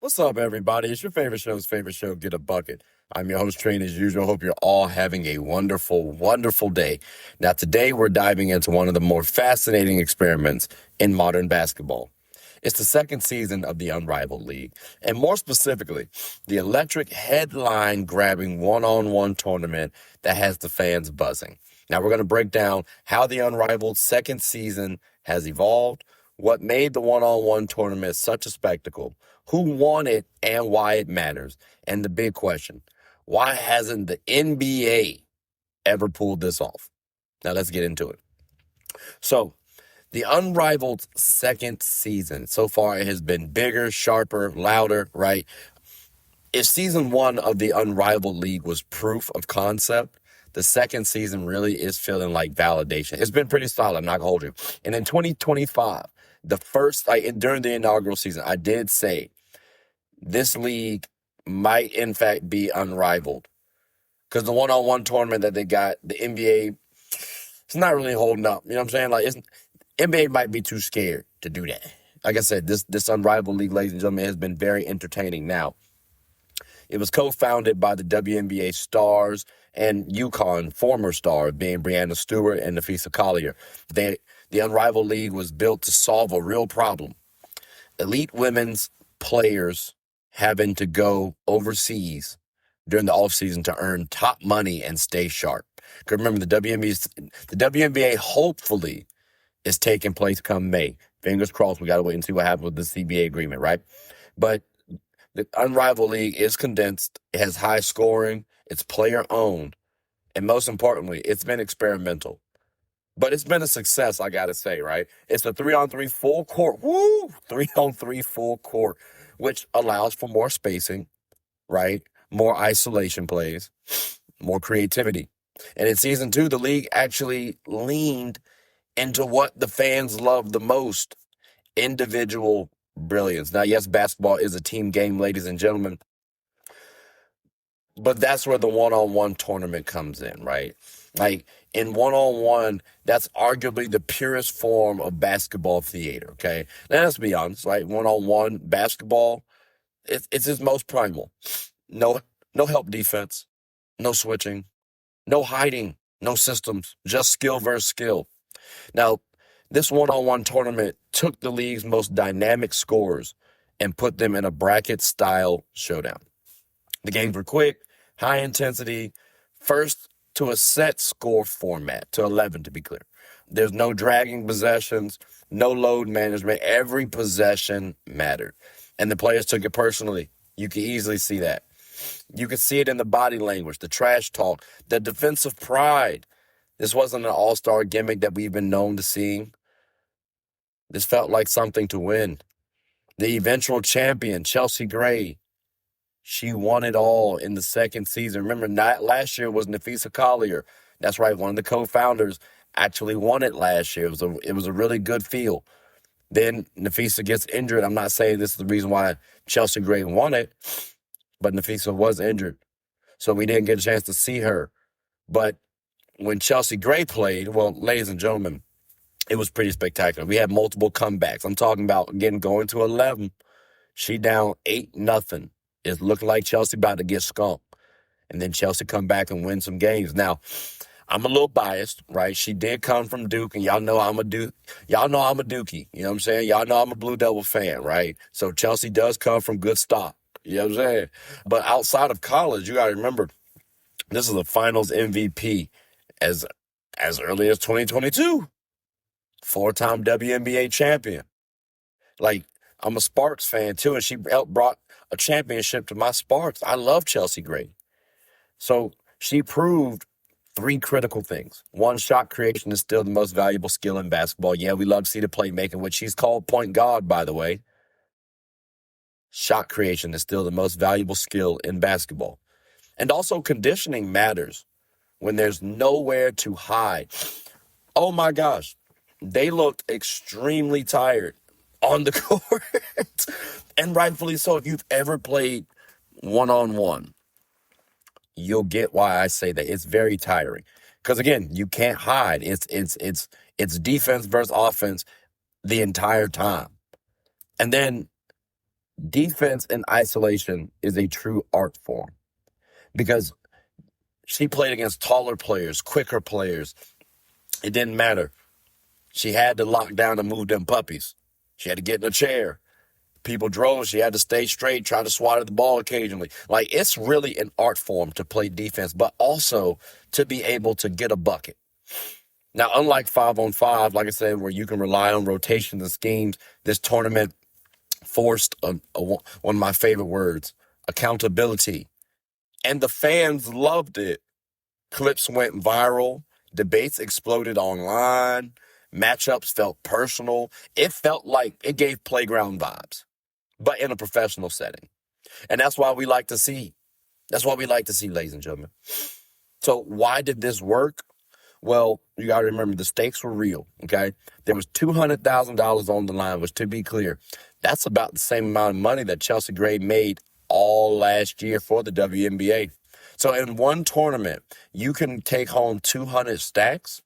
What's up, everybody? It's your favorite show, Get a Bucket. I'm your host, Train, as usual. Hope you're all having a wonderful, wonderful day. Now, today we're diving into one of the more fascinating experiments in modern basketball. It's the second season of the Unrivaled League, and more specifically, the electric headline-grabbing one-on-one tournament that has the fans buzzing. Now, we're going to break down how the Unrivaled second season has evolved, what made the one-on-one tournament such a spectacle, who won it and why it matters, and the big question, why hasn't the NBA ever pulled this off? Now, let's get into it. So, the Unrivaled second season, so far it has been bigger, sharper, louder, right? If season one of the Unrivaled League was proof of concept, the second season really is feeling like validation. It's been pretty solid, I'm not gonna hold you. And in 2025, during the inaugural season, I did say this league might in fact be unrivaled. Because the one-on-one tournament that they got, the NBA, it's not really holding up. You know what I'm saying? NBA might be too scared to do that. Like I said, this Unrivaled League, ladies and gentlemen, has been very entertaining. Now, it was co-founded by the WNBA stars and UConn former stars, being Breanna Stewart and Nafisa Collier. The Unrivaled League was built to solve a real problem. Elite women's players having to go overseas during the offseason to earn top money and stay sharp. Because remember, the WNBA hopefully is taking place come May. Fingers crossed. We got to wait and see what happens with the CBA agreement, right? But the Unrivaled League is condensed. It has high scoring. It's player owned. And most importantly, it's been experimental. But it's been a success, I got to say, right? It's a 3-on-3 full court. 3-on-3 full court, which allows for more spacing, right? More isolation plays, more creativity. And in season two, the league actually leaned into what the fans love the most, individual brilliance. Now, yes, basketball is a team game, ladies and gentlemen, but that's where the one-on-one tournament comes in, right? Like, in one-on-one, that's arguably the purest form of basketball theater, okay? Now, let's be honest, right? One-on-one basketball, it's its most primal. No help defense, no switching, no hiding, no systems, just skill versus skill. Now, this one-on-one tournament took the league's most dynamic scorers and put them in a bracket-style showdown. The games were quick, high intensity, first to a set score format, to 11 to be clear. There's no dragging possessions, no load management. Every possession mattered. And the players took it personally. You can easily see that. You could see it in the body language, the trash talk, the defensive pride. This wasn't an all-star gimmick that we've been known to seeing. This felt like something to win. The eventual champion, Chelsea Gray, she won it all in the second season. Remember, last year was Nafisa Collier. That's right, one of the co-founders actually won it last year. It was a really good feel. Then Nafisa gets injured. I'm not saying this is the reason why Chelsea Gray won it, but Nafisa was injured. So we didn't get a chance to see her. But when Chelsea Gray played, well, ladies and gentlemen, it was pretty spectacular. We had multiple comebacks. I'm talking about, again, going to 11. She down 8-0. It looked like Chelsea about to get skunked. And then Chelsea come back and win some games. Now, I'm a little biased, right? She did come from Duke, and y'all know I'm a Duke. Y'all know I'm a Dookie. You know what I'm saying? Y'all know I'm a Blue Devil fan, right? So Chelsea does come from good stock. You know what I'm saying? But outside of college, you got to remember, this is a finals MVP as early as 2022. 4-time WNBA champion. Like, I'm a Sparks fan too, and she helped brought a championship to my Sparks. I love Chelsea Gray. So she proved three critical things. One, shot creation is still the most valuable skill in basketball. Yeah, we love to see the playmaking, which she's called point guard, by the way. Shot creation is still the most valuable skill in basketball. And also conditioning matters when there's nowhere to hide. Oh my gosh, they looked extremely tired on the court. And rightfully so. If you've ever played one-on-one, you'll get why I say that. It's very tiring. Because again, you can't hide. It's defense versus offense the entire time. And then Defense in isolation is a true art form because she played against taller players, quicker players. It didn't matter. She had to lock down and move them puppies. She had to get in a chair. People drove. She had to stay straight, try to swat at the ball occasionally. Like, it's really an art form to play defense, but also to be able to get a bucket. Now, unlike 5-on-5, like I said, where you can rely on rotations and schemes, this tournament forced one of my favorite words, accountability. And the fans loved it. Clips went viral. Debates exploded online. Matchups felt personal. It felt like it gave playground vibes, but in a professional setting. And that's why we like to see. That's what we like to see, ladies and gentlemen. So why did this work? Well, you got to remember the stakes were real, okay? There was $200,000 on the line, which, to be clear, that's about the same amount of money that Chelsea Gray made all last year for the WNBA. So in one tournament, you can take home 200 stacks.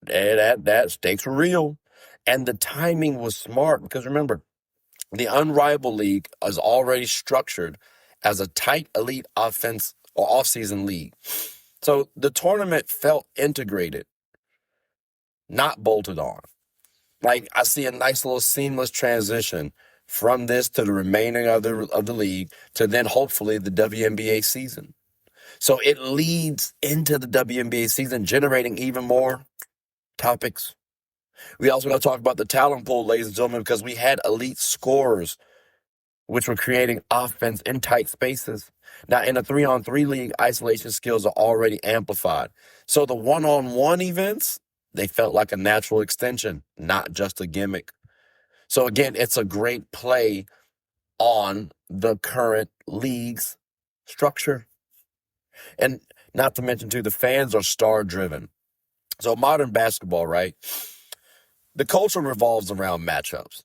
That stakes were real. And the timing was smart because, remember, the Unrivaled League is already structured as a tight elite offense or off-season league. So the tournament felt integrated, not bolted on. Like, I see a nice little seamless transition from this to the remaining of the league to then hopefully the WNBA season. So it leads into the WNBA season, generating even more topics. We also got to talk about the talent pool, ladies and gentlemen, because we had elite scorers, which were creating offense in tight spaces. Now, in a 3-on-3 league, isolation skills are already amplified. So the 1-on-1 events, they felt like a natural extension, not just a gimmick. So again, it's a great play on the current league's structure. And not to mention, too, the fans are star-driven. So modern basketball, right? The culture revolves around matchups.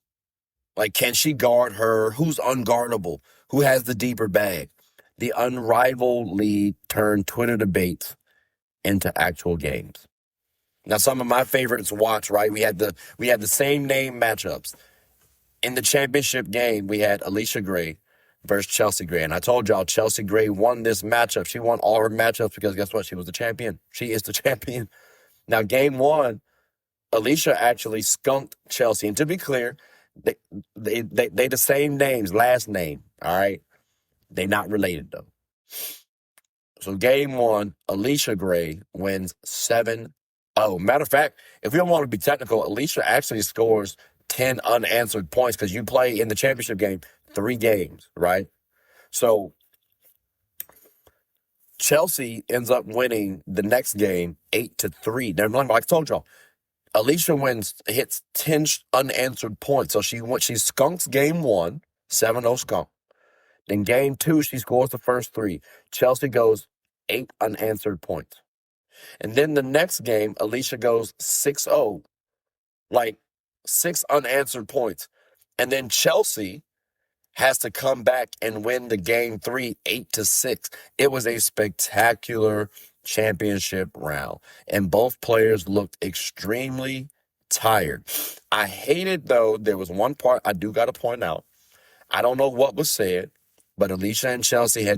Like, can she guard her? Who's unguardable? Who has the deeper bag? The Unrivaled League turned Twitter debates into actual games. Now, some of my favorites to watch, right? We had the same name matchups. In the championship game, we had Alicia Gray versus Chelsea Gray. And I told y'all Chelsea Gray won this matchup. She won all her matchups because guess what? She was the champion. She is the champion. Now, game one, Alicia actually skunked Chelsea. And to be clear, they the same names, last name, all right? They not related, though. So game one, Alicia Gray wins 7-0. Matter of fact, if we don't want to be technical, Alicia actually scores 10 unanswered points because you play in the championship game 3 games, right? So Chelsea ends up winning the next game 8-3. Now, like I told y'all, Alicia hits 10 unanswered points. So she skunks game 1, 7-0 skunk. Then game 2, she scores the first 3. Chelsea goes 8 unanswered points. And then the next game, Alicia goes 6-0, like 6 unanswered points. And then Chelsea has to come back and win the game 3, 8-6. It was a spectacular championship round. And both players looked extremely tired. I hated, though, there was one part I do got to point out. I don't know what was said, but Alicia and Chelsea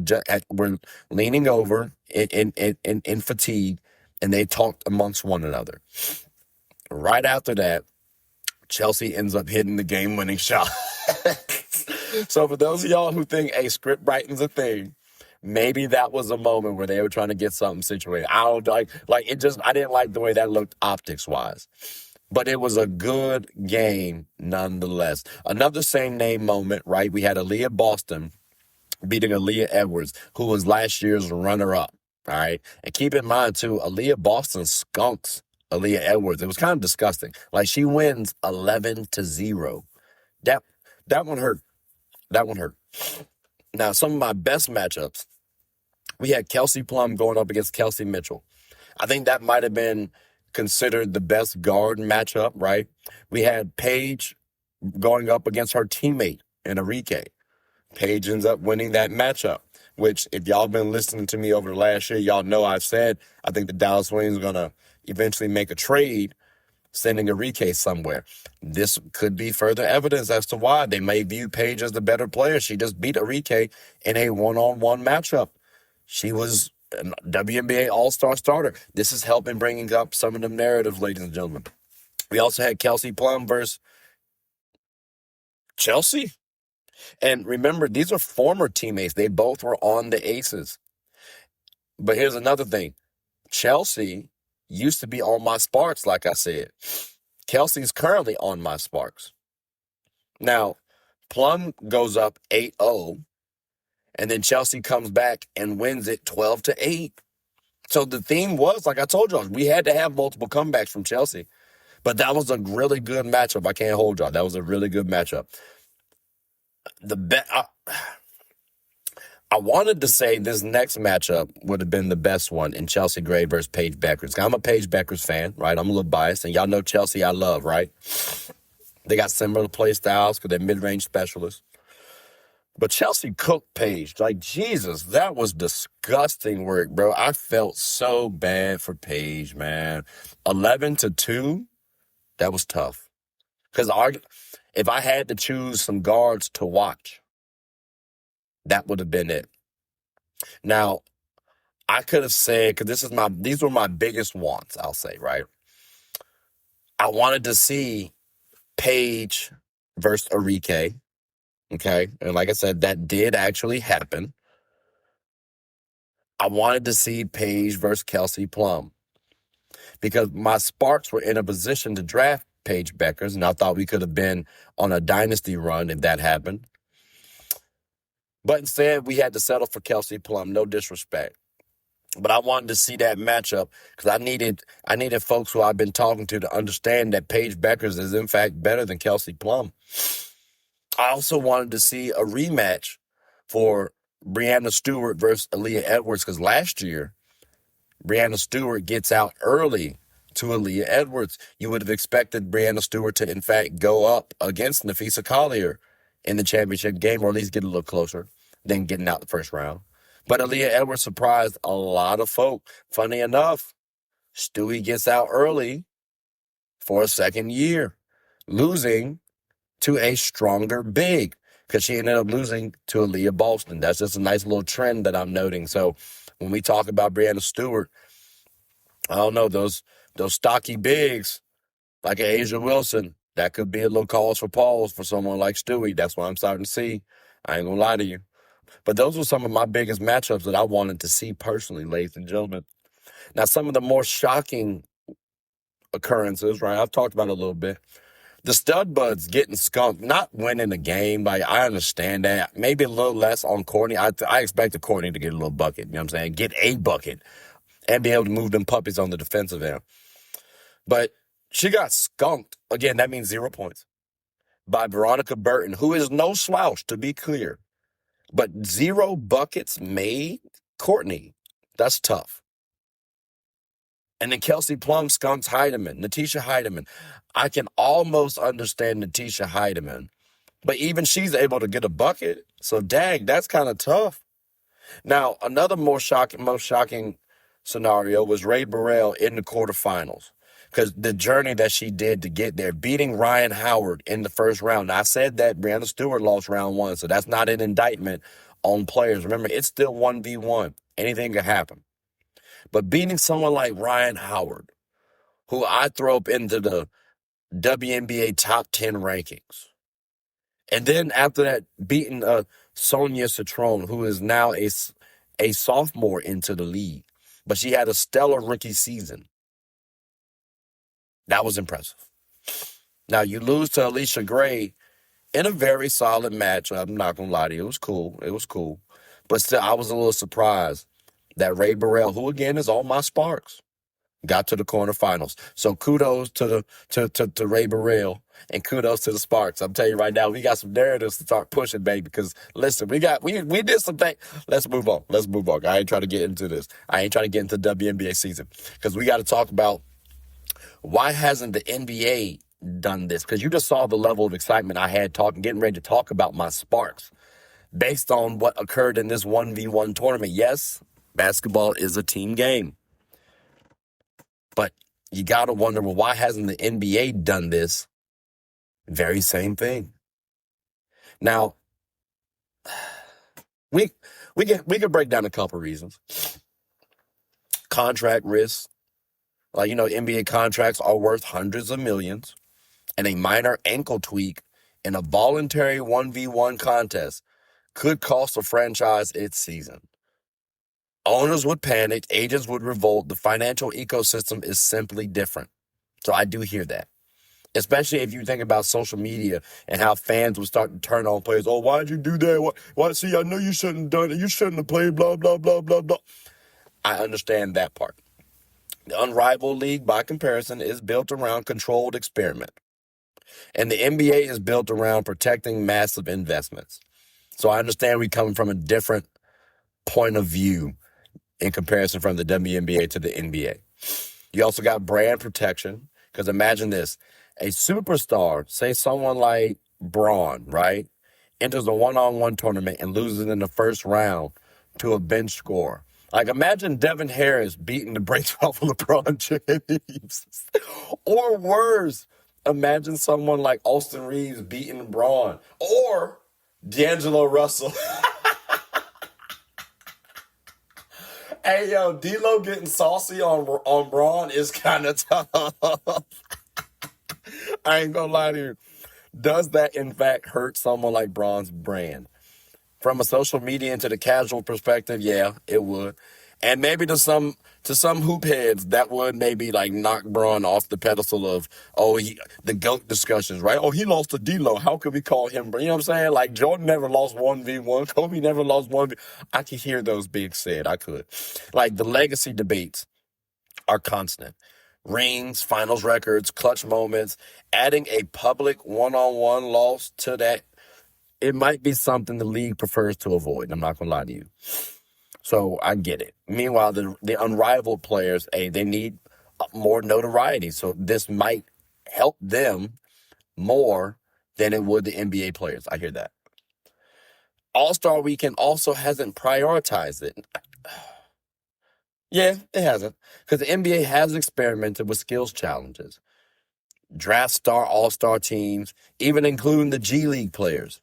were leaning over in fatigue, and they talked amongst one another. Right after that, Chelsea ends up hitting the game-winning shot. So for those of y'all who think, hey, script writing's a thing, maybe that was a moment where they were trying to get something situated. I didn't like the way that looked optics-wise. But it was a good game nonetheless. Another same name moment, right? We had Aaliyah Boston beating Aaliyah Edwards, who was last year's runner-up, all right? And keep in mind, too, Aaliyah Boston skunks Aaliyah Edwards. It was kind of disgusting. Like, she wins 11-0. That one hurt. That one hurt. Now, some of my best matchups, we had Kelsey Plum going up against Kelsey Mitchell. I think that might have been considered the best guard matchup, right? We had Paige going up against her teammate, Enrique. Paige ends up winning that matchup, which if y'all been listening to me over the last year, y'all know I've said I think the Dallas Wings are going to eventually make a trade sending Enrique somewhere. This could be further evidence as to why they may view Paige as the better player. She just beat Enrique in a one-on-one matchup. She was a WNBA All-Star starter. This is helping bringing up some of the narratives, ladies and gentlemen. We also had Kelsey Plum versus Chelsea. And remember, these are former teammates. They both were on the Aces. But here's another thing. Chelsea used to be on my Sparks, like I said. Kelsey's currently on my Sparks. Now, Plum goes up 8-0, and then Chelsea comes back and wins it 12-8. So the theme was, like I told y'all, we had to have multiple comebacks from Chelsea. But that was a really good matchup. I can't hold y'all. That was a really good matchup. I wanted to say this next matchup would have been the best one in Chelsea Gray versus Paige Beckers. I'm a Paige Beckers fan, right? I'm a little biased, and y'all know Chelsea I love, right? They got similar play styles because they're mid-range specialists. But Chelsea cooked Paige. Like, Jesus, that was disgusting work, bro. I felt so bad for Paige, man. 11-2, that was tough. Because if I had to choose some guards to watch, that would have been it. Now, I could have said, because these were my biggest wants, I'll say, right? I wanted to see Paige versus Enrique, okay? And like I said, that did actually happen. I wanted to see Paige versus Kelsey Plum because my Sparks were in a position to draft Paige Beckers, and I thought we could have been on a dynasty run if that happened. But instead, we had to settle for Kelsey Plum, no disrespect. But I wanted to see that matchup because I needed folks who I've been talking to understand that Paige Beckers is, in fact, better than Kelsey Plum. I also wanted to see a rematch for Breanna Stewart versus Aaliyah Edwards because last year, Breanna Stewart gets out early to Aaliyah Edwards. You would have expected Breanna Stewart to, in fact, go up against Nafisa Collier in the championship game, or at least get a little closer than getting out the first round. But Aaliyah Edwards surprised a lot of folk. Funny enough, Stewie gets out early for a second year, losing to a stronger big because she ended up losing to Aaliyah Boston. That's just a nice little trend that I'm noting. So when we talk about Breanna Stewart, I don't know, those stocky bigs like Asia Wilson, that could be a little cause for pause for someone like Stewie. That's what I'm starting to see. I ain't going to lie to you. But those were some of my biggest matchups that I wanted to see personally, ladies and gentlemen. Now, some of the more shocking occurrences, right, I've talked about it a little bit. The stud buds getting skunked, not winning the game. Like, I understand that. Maybe a little less on Courtney. I expected Courtney to get a little bucket, you know what I'm saying? Get a bucket and be able to move them puppies on the defensive end. But she got skunked. Again, that means 0 points. By Veronica Burton, who is no slouch, to be clear. But 0 buckets made? Courtney, that's tough. And then Kelsey Plum skunks Heidemann, Natisha Heidemann. I can almost understand Natisha Heidemann, but even she's able to get a bucket. So, dang, that's kind of tough. Now, another most shocking scenario was Ray Burrell in the quarterfinals. Because the journey that she did to get there, beating Ryan Howard in the first round. Now, I said that Breanna Stewart lost round 1, so that's not an indictment on players. Remember, it's still 1v1. Anything can happen. But beating someone like Ryan Howard, who I throw up into the WNBA top 10 rankings. And then after that, beating Sonia Citron, who is now a sophomore into the league. But she had a stellar rookie season. That was impressive. Now, you lose to Alicia Gray in a very solid match. I'm not going to lie to you. It was cool. It was cool. But still, I was a little surprised that Ray Burrell, who, again, is on my Sparks, got to the quarterfinals. So kudos to Ray Burrell and kudos to the Sparks. I'm telling you right now, we got some narratives to start pushing, baby, because, listen, we did some things. Let's move on. I ain't trying to get into this. I ain't trying to get into WNBA season because we got to talk about why hasn't the NBA done this? Because you just saw the level of excitement I had getting ready to talk about my Sparks based on what occurred in this 1v1 tournament. Yes, basketball is a team game. But you got to wonder, well, why hasn't the NBA done this very same thing? Now, we can break down a couple reasons. Contract risks. Like, NBA contracts are worth hundreds of millions, and a minor ankle tweak in a voluntary 1v1 contest could cost a franchise its season. Owners would panic, agents would revolt. The financial ecosystem is simply different. So I do hear that. Especially if you think about social media and how fans would start to turn on players. Oh, why'd you do that? Why? See, I know you shouldn't have done it. You shouldn't have played, blah, blah, blah, blah, blah. I understand that part. The Unrivaled League, by comparison, is built around controlled experiment. And the NBA is built around protecting massive investments. So I understand we come from a different point of view in comparison from the WNBA to the NBA. You also got brand protection, because imagine this. A superstar, say someone like Braun, right, enters a one-on-one tournament and loses in the first round to a bench scorer. Like, imagine Devin Harris beating the brakes off of LeBron James. Or worse, imagine someone like Austin Reeves beating Braun. Or D'Angelo Russell. Hey, yo, D'Lo getting saucy on Braun is kind of tough. I ain't gonna lie to you. Does that, in fact, hurt someone like Braun's brand? From a social media and to the casual perspective, yeah, it would. And maybe to some hoop heads, that would maybe like knock Braun off the pedestal of, the GOAT discussions, right? Oh, he lost to D'Lo. How could we call him? You know what I'm saying? Like, Jordan never lost 1v1. Kobe never lost 1v1. I could hear those being said. I could. Like, the legacy debates are constant. Rings, finals records, clutch moments, adding a public one-on-one loss to that, it might be something the league prefers to avoid. I'm not going to lie to you. So I get it. Meanwhile, the unrivaled players, they need more notoriety. So this might help them more than it would the NBA players. I hear that. All-Star Weekend also hasn't prioritized it. Yeah, it hasn't. Because the NBA has experimented with skills challenges. Draft star all-star teams, even including the G League players.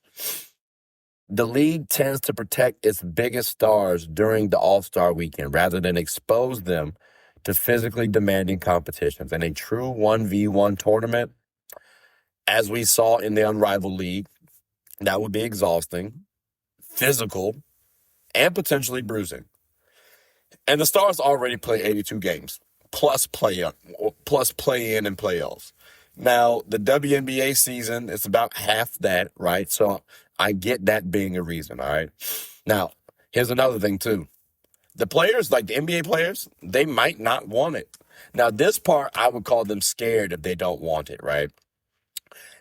The league tends to protect its biggest stars during the All-Star Weekend rather than expose them to physically demanding competitions. And a true 1v1 tournament, as we saw in the Unrivaled League, that would be exhausting, physical, and potentially bruising. And the stars already play 82 games, plus play in and playoffs. Now, the WNBA season is about half that, right? So I get that being a reason, all right? Now, here's another thing, too. The players, like the NBA players, they might not want it. Now, this part, I would call them scared if they don't want it, right?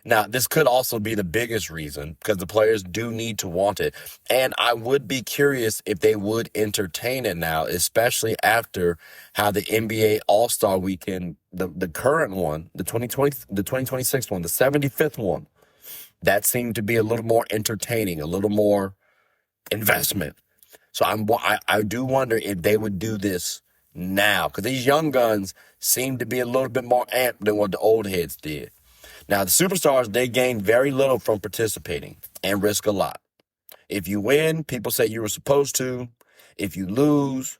Now, this could also be the biggest reason because the players do need to want it. And I would be curious if they would entertain it now, especially after how the NBA All-Star Weekend, the current one, the 2026 one, the 75th one, that seemed to be a little more entertaining, a little more investment. So I do wonder if they would do this now because these young guns seem to be a little bit more amped than what the old heads did. Now, the superstars, they gain very little from participating and risk a lot. If you win, people say you were supposed to. If you lose,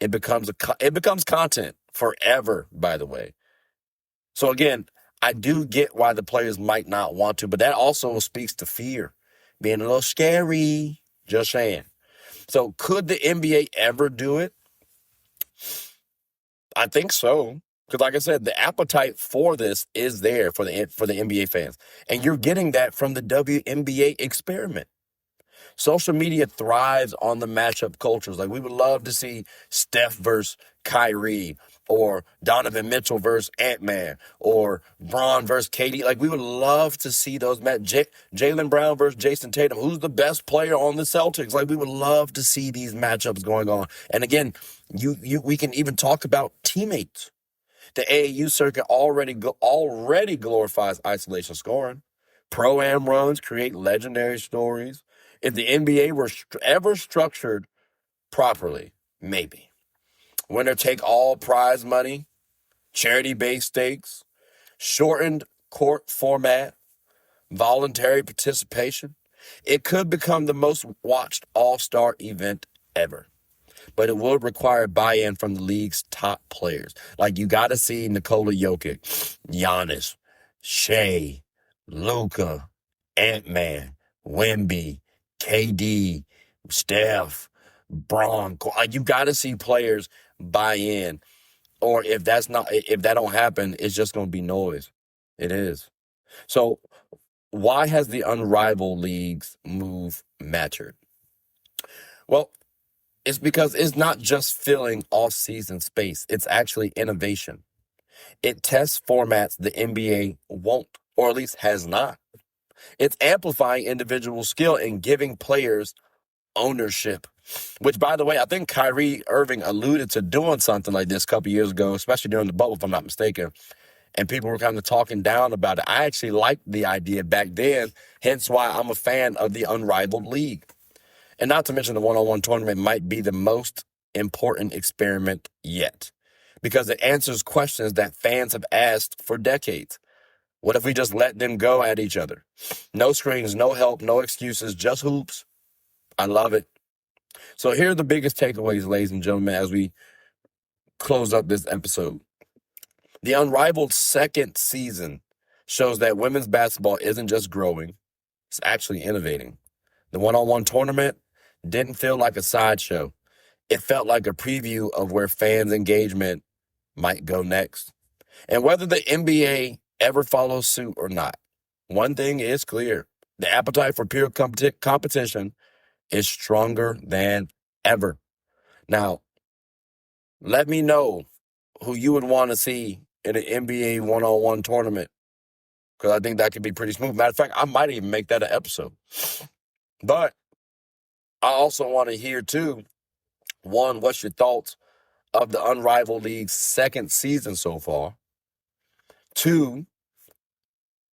it becomes content forever, by the way. So again, I do get why the players might not want to, but that also speaks to fear, being a little scary, just saying. So could the NBA ever do it? I think so. Because like I said, the appetite for this is there for the NBA fans. And you're getting that from the WNBA experiment. Social media thrives on the matchup cultures. Like, we would love to see Steph versus Kyrie, or Donovan Mitchell versus Ant-Man, or Braun versus KD. Like, we would love to see those Jaylen Brown versus Jason Tatum. Who's the best player on the Celtics? Like, we would love to see these matchups going on. And again, we can even talk about teammates. The AAU circuit already glorifies isolation scoring. Pro-am runs create legendary stories. If the NBA were ever structured properly, maybe. Winner take all prize money, charity-based stakes, shortened court format, voluntary participation. It could become the most watched all-star event ever. But it will require buy-in from the league's top players. Like, you got to see Nikola Jokic, Giannis, Shea, Luka, Ant-Man, Wemby, KD, Steph, Braun. Like, you got to see players buy in. Or if that don't happen, it's just going to be noise. It is. So why has the Unrivaled League's move mattered? Well, it's because it's not just filling off-season space. It's actually innovation. It tests formats the NBA won't, or at least has not. It's amplifying individual skill and giving players ownership, which, by the way, I think Kyrie Irving alluded to doing something like this a couple years ago, especially during the bubble, if I'm not mistaken, and people were kind of talking down about it. I actually liked the idea back then, hence why I'm a fan of the Unrivaled League. And not to mention the one-on-one tournament might be the most important experiment yet, because it answers questions that fans have asked for decades. What if we just let them go at each other? No screens, no help, no excuses, just hoops. I love it. So here are the biggest takeaways, ladies and gentlemen, as we close up this episode. The Unrivaled second season shows that women's basketball isn't just growing, it's actually innovating. The one-on-one tournament didn't feel like a sideshow. It felt like a preview of where fans' engagement might go next. And whether the NBA ever follows suit or not, one thing is clear. The appetite for pure competition is stronger than ever. Now, let me know who you would want to see in an NBA one-on-one tournament, because I think that could be pretty smooth. Matter of fact, I might even make that an episode. But I also want to hear, too, one, what's your thoughts of the Unrivaled League's second season so far? Two,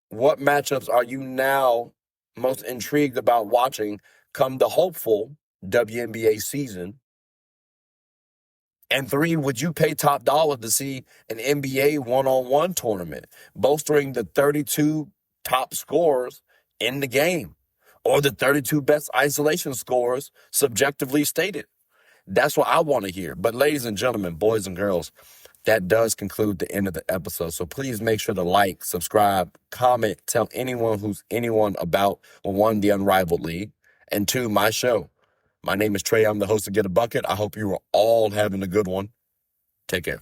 what matchups are you now most intrigued about watching come the hopeful WNBA season? And three, would you pay top dollar to see an NBA one-on-one tournament bolstering the 32 top scorers in the game, or the 32 best isolation scorers subjectively stated? That's what I want to hear. But ladies and gentlemen, boys and girls, that does conclude the end of the episode. So please make sure to like, subscribe, comment, tell anyone who's anyone about, well, one, the Unrivaled League, and two, my show. My name is Trey. I'm the host of Get a Bucket. I hope you are all having a good one. Take care.